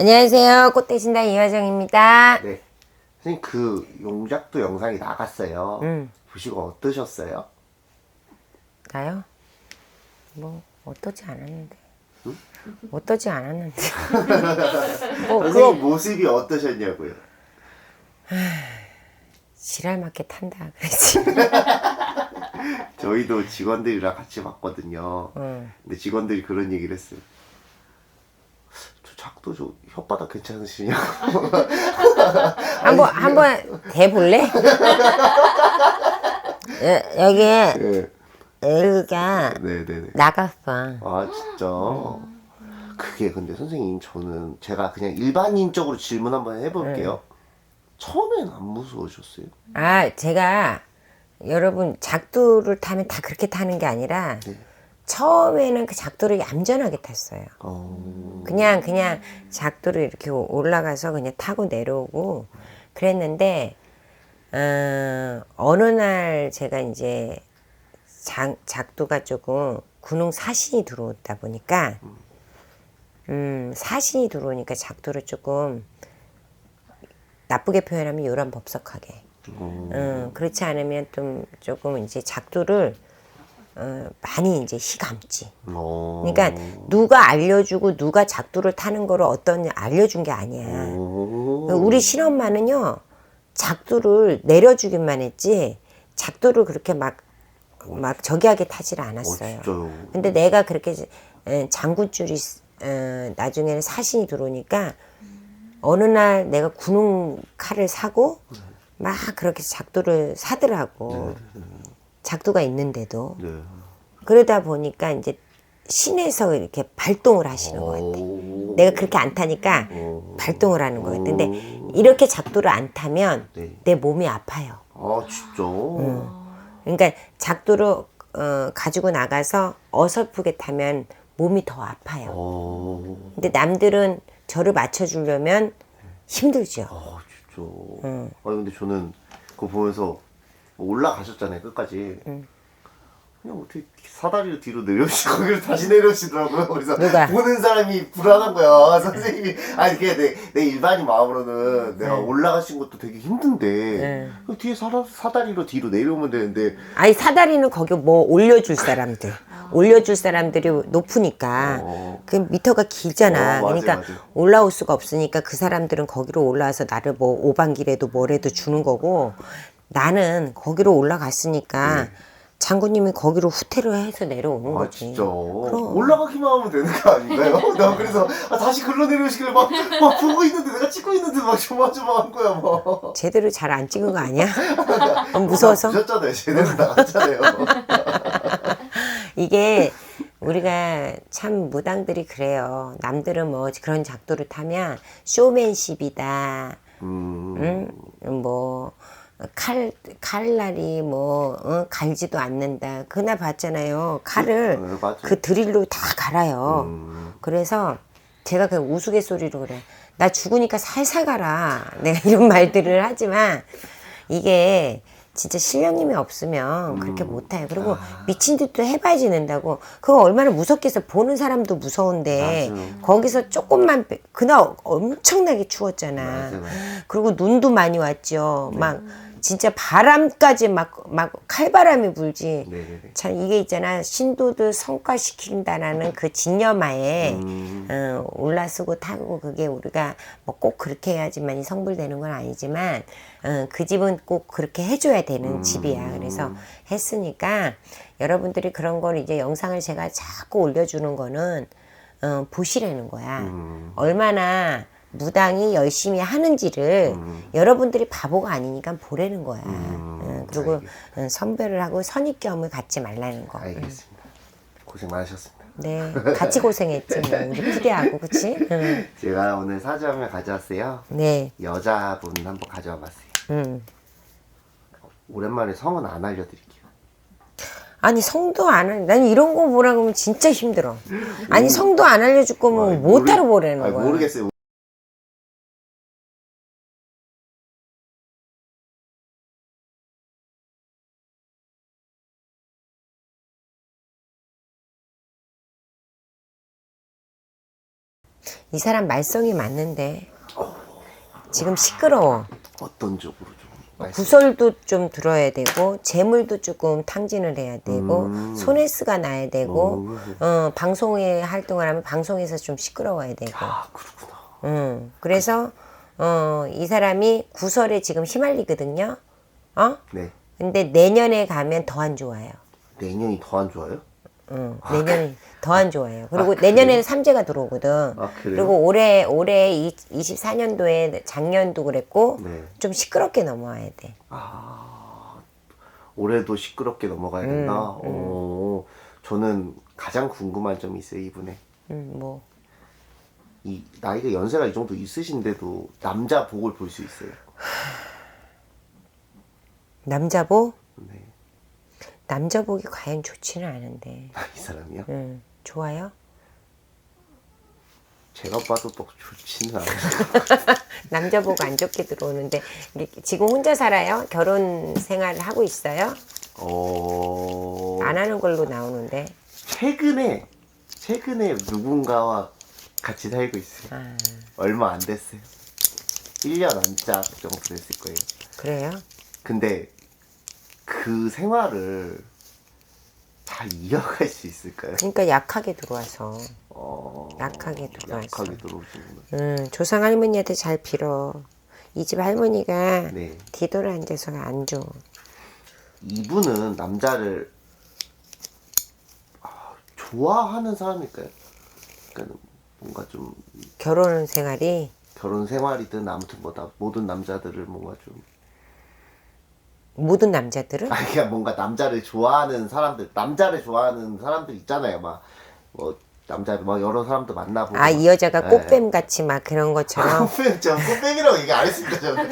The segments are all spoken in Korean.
안녕하세요. 꽃대신다 이화정입니다. 네. 선생님 그 용작도 영상이 나갔어요. 보시고 어떠셨어요? 나요? 뭐 어떠지 않았는데. 어떠지 않았는데. 선생님 모습이 어떠셨냐고요? 지랄 맞게 탄다 그랬지. 저희도 직원들이랑 같이 봤거든요. 근데 직원들이 그런 얘기를 했어요. 저 작도 저 혓바닥 괜찮으시냐고. 한번 대볼래? 여기에 네. 애가 네네네. 나갔어. 아 진짜. 그게 근데 선생님 저는 제가 그냥 일반인적으로 질문 한번 해볼게요. 처음엔 안 무서우셨어요? 제가 여러분 작두를 타면 다 그렇게 타는 게 아니라 처음에는 그 작두를 얌전하게 탔어요. 그냥 작두를 이렇게 올라가서 그냥 타고 내려오고 그랬는데 어느 날 제가 이제 작두가 조금 군웅 사신이 들어오다 보니까 사신이 들어오니까 작두를 조금 나쁘게 표현하면 요란법석하게 그렇지 않으면 좀 조금 이제 작두를 많이 이제 희감지. 그러니까 누가 알려주고 누가 작두를 타는 거를 어떤 알려준 게 아니야. 우리 신엄마는요 작두를 내려주기만 했지 작두를 그렇게 막 저기하게 타질 않았어요. 진짜요? 근데 내가 그렇게 장군줄이 나중에는 사신이 들어오니까 어느 날 내가 군웅 칼을 사고 막 그렇게 작두를 사더라고. 작두가 있는데도. 네. 그러다 보니까 이제 신에서 이렇게 발동을 하시는 것 같아. 내가 그렇게 안 타니까 발동을 하는 것 같아. 근데 이렇게 작두를 안 타면 내 몸이 아파요. 아 진짜? 그러니까 작두를 가지고 나가서 어설프게 타면 몸이 더 아파요. 근데 남들은 저를 맞춰주려면 힘들죠. 아 진짜. 아니 근데 저는 그거 보면서 올라가셨잖아요 끝까지. 그냥 어떻게 사다리를 뒤로 내려오시고 거기를 다시 내려오시더라고요. 그래서 누가? 보는 사람이 불안한 거야. 선생님이 아니 그게 내 일반인 마음으로는 내가 올라가신 것도 되게 힘든데 그 뒤에 사다리로 뒤로 내려오면 되는데. 아니 사다리는 거기 뭐 올려줄 사람들 올려줄 사람들이 높으니까 그 미터가 길잖아. 맞아, 그러니까 맞아. 올라올 수가 없으니까 그 사람들은 거기로 올라와서 나를 뭐 오반길에도 뭐래도 주는 거고 나는 거기로 올라갔으니까 장군님이 거기로 후퇴를 해서 내려오는 아 거지. 진짜 올라가기만 하면 되는 거 아닌가요? 나 그래서 다시 글로 내려오시길래 막 보고 있는데 내가 찍고 있는데 막 조마조마한 거야 막. 제대로 잘 안 찍은 거 아니야? 무서워서? 보셨잖아요. 제대로 나갔잖아요. 이게 우리가 참 무당들이 그래요. 남들은 뭐 그런 작두를 타면 쇼맨십이다. 뭐 칼날이 뭐 갈지도 않는다. 그날 봤잖아요. 칼을 맞아요. 그 드릴로 다 갈아요. 그래서 제가 그 우스갯소리로 그래. 나 죽으니까 살살 가라. 내가 이런 말들을 하지만 이게 진짜 실력님이 없으면 그렇게 못해요. 그리고 미친 듯도 해봐야지 는다고. 그거 얼마나 무섭겠어. 보는 사람도 무서운데 맞아요. 거기서 조금만 그날 엄청나게 추웠잖아. 맞아요. 그리고 눈도 많이 왔죠. 막 진짜 바람까지 막 칼바람이 불지. 네네네. 참 이게 있잖아. 신도들 성과시킨다라는 그 진여마에 올라서고 타고 그게 우리가 뭐 꼭 그렇게 해야지만이 성불되는 건 아니지만 그 집은 꼭 그렇게 해줘야 되는 집이야. 그래서 했으니까 여러분들이 그런 걸 이제 영상을 제가 자꾸 올려주는 거는 보시라는 거야. 얼마나 무당이 열심히 하는지를 여러분들이 바보가 아니니까 보라는 거야. 그리고 선별을 하고 선입견을 갖지 말라는 거. 알겠습니다. 고생 많으셨습니다. 네, 같이 고생했지. 뭐. 우리 피디하고, 그치? 제가 오늘 사주 한 명 가져왔어요. 네. 여자분 한번 가져와 봤어요. 오랜만에 성은 안 알려드릴게요. 아니, 성도 안 난 이런 거 보라 그러면 진짜 힘들어. 아니, 성도 안 알려줄 거면 못하러 보라는 거야. 모르겠어요. 이 사람 말썽이 많는데 지금 시끄러워. 어떤 쪽으로 좀 말씀? 구설도 좀 들어야 되고 재물도 조금 탕진을 해야 되고 손해스가 나야 되고 방송에 활동을 하면 방송에서 좀 시끄러워야 되고 아, 그렇구나. 그래서 이 사람이 구설에 지금 휘말리거든요. 네. 근데 내년에 가면 더 안 좋아요. 내년이 더 안 좋아요? 내년이 더 안 좋아요. 그리고 내년에는 삼재가 들어오거든. 아, 그래요? 그리고 올해 24년도에 작년도 그랬고 네. 좀 시끄럽게 넘어와야 돼. 올해도 시끄럽게 넘어가야 된다. 저는 가장 궁금한 점이 있어요, 이분의. 뭐 이 나이가 연세가 이 정도 있으신데도 남자 복을 볼 수 있어요. 남자복? 네. 남자복이 과연 좋지는 않은데. 이 사람이요? 좋아요? 제가 봐도 뭐 좋지는 않아요. 남자복 안 좋게 들어오는데 지금 혼자 살아요? 결혼 생활을 하고 있어요? 안 하는 걸로 나오는데. 최근에 누군가와 같이 살고 있어요. 얼마 안 됐어요. 1년 안짝 정도 됐을 거예요. 그래요? 근데 그 생활을 잘 이어갈 수 있을까요? 그러니까 약하게 들어와서. 약하게 들어와서. 약하게 들어오시는구나. 조상 할머니한테 잘 빌어. 이 집 할머니가 네. 뒤돌아 앉아서 안 줘. 이분은 남자를 좋아하는 사람일까요? 그러니까 뭔가 좀 결혼 생활이 결혼 생활이든 아무튼 모든 남자들을 뭔가 좀 모든 남자들은 그러니까 뭔가 남자를 좋아하는 사람들 있잖아요. 막 뭐 남자 막 여러 사람도 만나보고 이 여자가 네. 꽃뱀 같이 막 그런 것처럼 꽃뱀이라고 얘기 안 했습니다. 저는.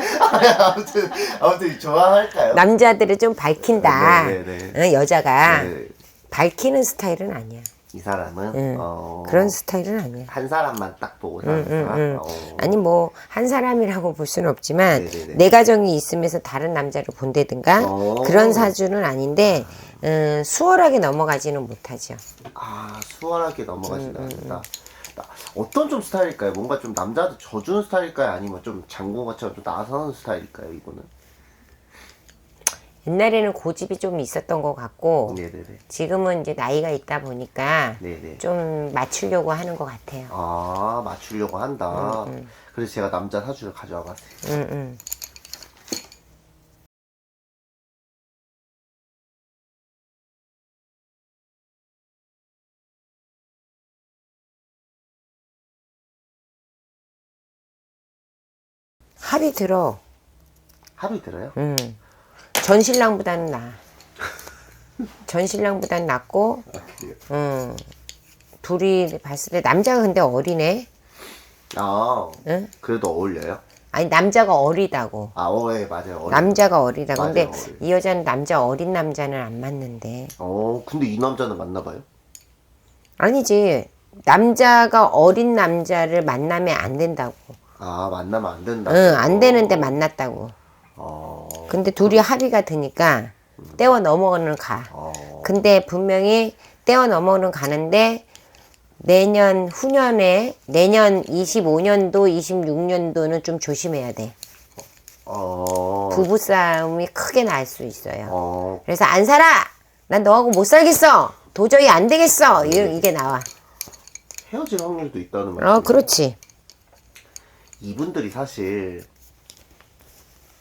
아무튼 좋아할까요? 남자들을 좀 밝힌다. 네. 여자가 네. 밝히는 스타일은 아니야. 이 사람은 그런 스타일은 아니야. 한 사람만 딱 보고 사는 사람. 아니 뭐 한 사람이라고 볼 수는 없지만 네네네. 내 가정이 있으면서 다른 남자를 본다든가 그런 사주는 아닌데 수월하게 넘어가지는 못하죠. 수월하게 넘어가진 않는다. 어떤 좀 스타일일까요? 뭔가 좀 남자도 져주는 스타일일까요? 아니면 좀 장군것처럼 좀 나서는 스타일일까요? 이거는? 옛날에는 고집이 좀 있었던 것 같고 네네네. 지금은 이제 나이가 있다 보니까 네네. 좀 맞추려고 하는 것 같아요. 맞추려고 한다. 그래서 제가 남자 사주를 가져와 봤어요. 합이 들어. 합이 들어요? 전 신랑보다는 나. 전 신랑보다는 낫고, 그래요? 둘이 봤을 때 남자가 근데 어리네. 그래도 어울려요? 아니 남자가 어리다고. 네, 맞아요. 어려요. 남자가 어리다고. 근데 맞아요, 어려요. 이 여자는 어린 남자는 안 맞는데. 근데 이 남자는 맞나봐요? 아니지. 남자가 어린 남자를 만나면 안 된다고. 만나면 안 된다. 안 되는데 만났다고. 근데 둘이 합의가 드니까 떼어 넘어가는 가. 근데 분명히 떼어 넘어는 가는데 후년에 내년 25년도, 26년도는 좀 조심해야 돼. 부부싸움이 크게 날 수 있어요. 그래서 안 살아! 난 너하고 못 살겠어! 도저히 안 되겠어! 이게 나와. 헤어질 확률도 있다는 말이죠. 그렇지. 이분들이 사실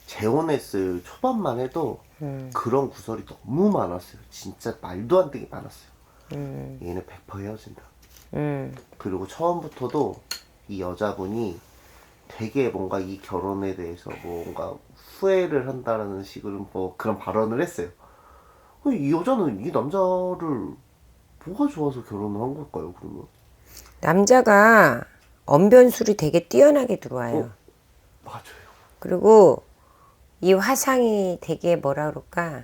재혼했을 초반만 해도 그런 구설이 너무 많았어요. 진짜 말도 안 되게 많았어요. 얘는 100% 헤어진다. 그리고 처음부터도 이 여자분이 되게 뭔가 이 결혼에 대해서 뭔가 후회를 한다라는 식으로 뭐 그런 발언을 했어요. 이 여자는 이 남자를 뭐가 좋아서 결혼을 한 걸까요, 그러면? 남자가 언변술이 되게 뛰어나게 들어와요. 맞아요. 그리고 이 화상이 되게 뭐라 그럴까,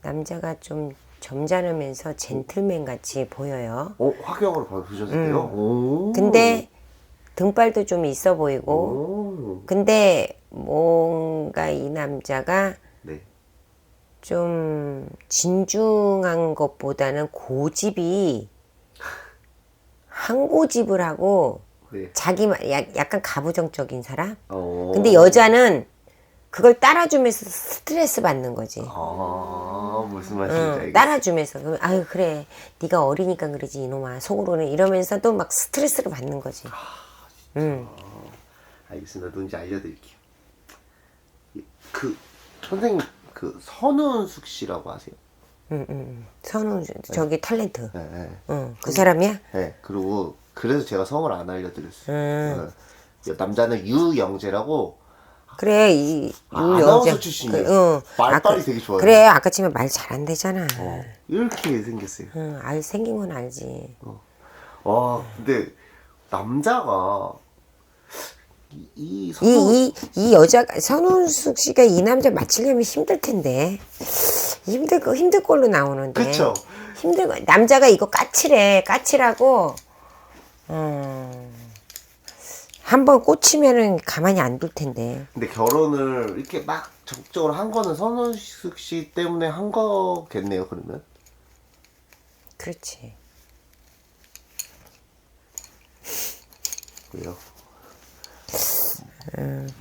남자가 좀 점잖으면서 젠틀맨 같이 보여요. 화경으로 보셨어요? 근데 등발도 좀 있어 보이고, 근데 뭔가 이 남자가 네. 좀 진중한 것보다는 고집이 한 고집을 하고 네. 약간 가부장적인 사람? 어. 근데 여자는 그걸 따라주면서 스트레스 받는 거지. 무슨 말인지 알겠어. 따라주면서 그러면 아유 그래 네가 어리니까 그러지 이놈아 속으로는 이러면서도 막 스트레스를 받는 거지. 알겠습니다. 누군지 알려드릴게요. 그 선생님 그 선우숙 씨라고 아세요? 선우 저기 탤런트. 네. 그 사람이야? 네. 그리고 그래서 제가 성을 안 알려드렸어요. 남자는 유영재라고 그래 이 아나운서 출신이에요. 말빨이 되게 좋아요. 그래 아까 치면 말 잘 안 되잖아. 이렇게 생겼어요. 생긴 건 알지. 와 근데 남자가 이 이 여자가 선우숙 씨가 이 남자 맞추려면 힘들 텐데 힘들 걸로 나오는데. 그쵸? 남자가 이거 까칠하고 한번 꽂히면은 가만히 안 둘 텐데. 근데 결혼을 이렇게 막 적극적으로 한 거는 선우숙 씨 때문에 한 거겠네요, 그러면? 그렇지. 왜요?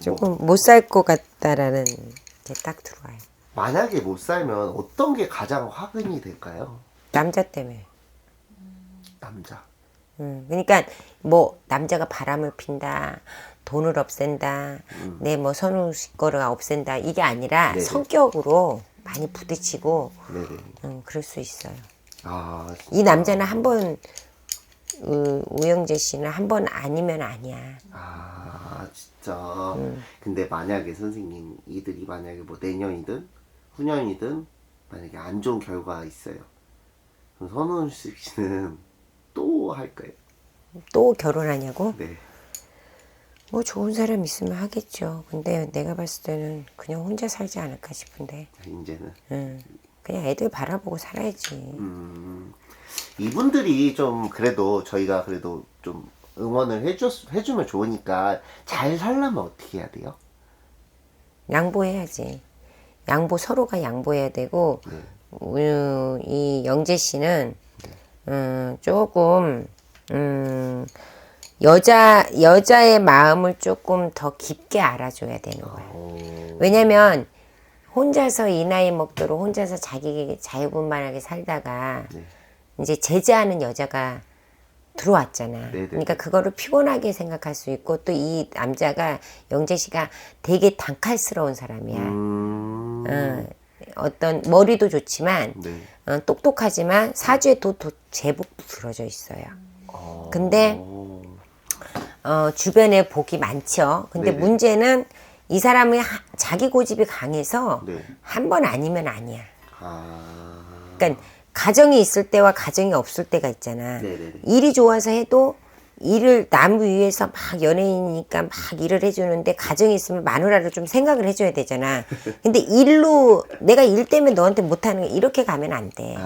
조금 못 살 것 같다라는 게 딱 들어와요. 만약에 못 살면 어떤 게 가장 화근이 될까요? 남자 때문에. 남자. 그러니까 뭐 남자가 바람을 핀다, 돈을 없앤다, 내 뭐 선우식 거를 없앤다 이게 아니라 네네. 성격으로 많이 부딪히고 네네. 그럴 수 있어요. 아, 이 남자는 한번 우영재 씨는 한 번 아니면 아니야. 아, 진짜. 근데 만약에 선생님, 이들이 만약에 뭐 내년이든 후년이든 만약에 안 좋은 결과가 있어요. 그럼 선우식 씨는 또 할까요? 또 결혼하냐고? 네. 뭐 좋은 사람 있으면 하겠죠. 근데 내가 봤을 때는 그냥 혼자 살지 않을까 싶은데. 이제는. 그냥 애들 바라보고 살아야지. 이분들이 좀 그래도 저희가 그래도 좀 응원을 해주면 좋으니까 잘 살려면 어떻게 해야 돼요? 양보해야지. 서로가 양보해야 되고, 이 영재 씨는, 조금, 여자의 마음을 조금 더 깊게 알아줘야 되는 거야. 왜냐면, 혼자서 이 나이 먹도록 혼자서 자기 자유분방하게 살다가, 이제 제재하는 여자가 들어왔잖아. 네네. 그러니까 그거를 피곤하게 생각할 수 있고 또 이 남자가 영재 씨가 되게 단칼스러운 사람이야. 어떤 머리도 좋지만 네. 똑똑하지만 사주에 또 제복도 들어져 있어요. 근데 주변에 복이 많죠. 근데 네네. 문제는 이 사람이 자기 고집이 강해서 네. 한 번 아니면 아니야. 그러니까 가정이 있을 때와 가정이 없을 때가 있잖아. 네네네. 일이 좋아서 해도 일을 남 위해서 막 연예인이니까 막 일을 해주는데 가정이 있으면 마누라를 좀 생각을 해줘야 되잖아. 근데 일로 내가 일 때문에 너한테 못하는 거 이렇게 가면 안 돼.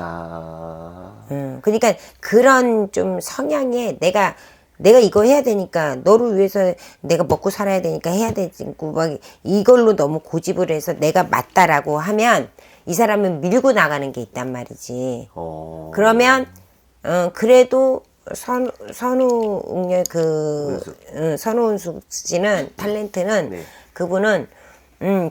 그러니까 그런 좀 성향에 내가 이거 해야 되니까 너를 위해서 내가 먹고 살아야 되니까 해야 되고 막 이걸로 너무 고집을 해서 내가 맞다라고 하면 이 사람은 밀고 나가는 게 있단 말이지. 그러면 그래도 선우웅녀 선우은숙 씨는 탤런트는 네. 그분은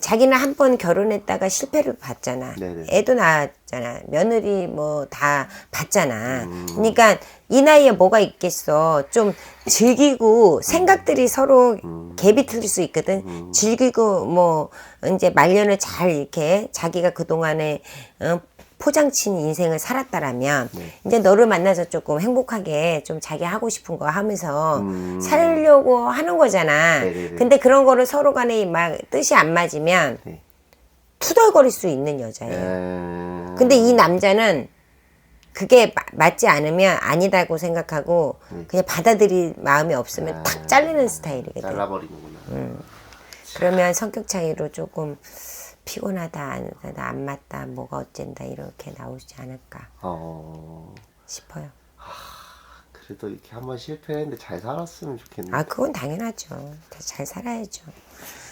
자기는 한 번 결혼했다가 실패를 봤잖아. 네네. 애도 낳았잖아. 며느리 뭐 다 봤잖아. 그러니까 이 나이에 뭐가 있겠어. 좀 즐기고 생각들이 서로 갭이 틀릴 수 있거든. 즐기고 뭐 이제 말년을 잘 이렇게 자기가 그동안에 포장친 인생을 살았다라면 이제 너를 만나서 조금 행복하게 좀 자기 하고 싶은 거 하면서 살려고 하는 거잖아. 네네네. 근데 그런 거를 서로 간에 막 뜻이 안 맞으면 네. 투덜거릴 수 있는 여자예요. 근데 이 남자는 그게 맞지 않으면 아니다고 생각하고 그냥 받아들일 마음이 없으면 탁 잘리는 스타일이거든. 잘라버리는구나. 그러면 성격 차이로 조금 피곤하다, 안 맞다, 뭐가 어쩐다 이렇게 나오지 않을까 싶어요. 그래도 이렇게 한번 실패했는데 잘 살았으면 좋겠네. 아 그건 당연하죠. 잘 살아야죠.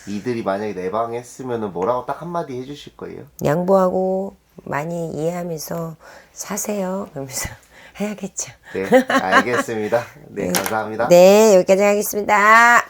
이들이 만약에 내 방에 했으면 뭐라고 딱 한마디 해주실 거예요? 양보하고 많이 이해하면서 사세요. 그러면서 해야겠죠. 네, 알겠습니다. 네, 감사합니다. 네, 여기까지 하겠습니다.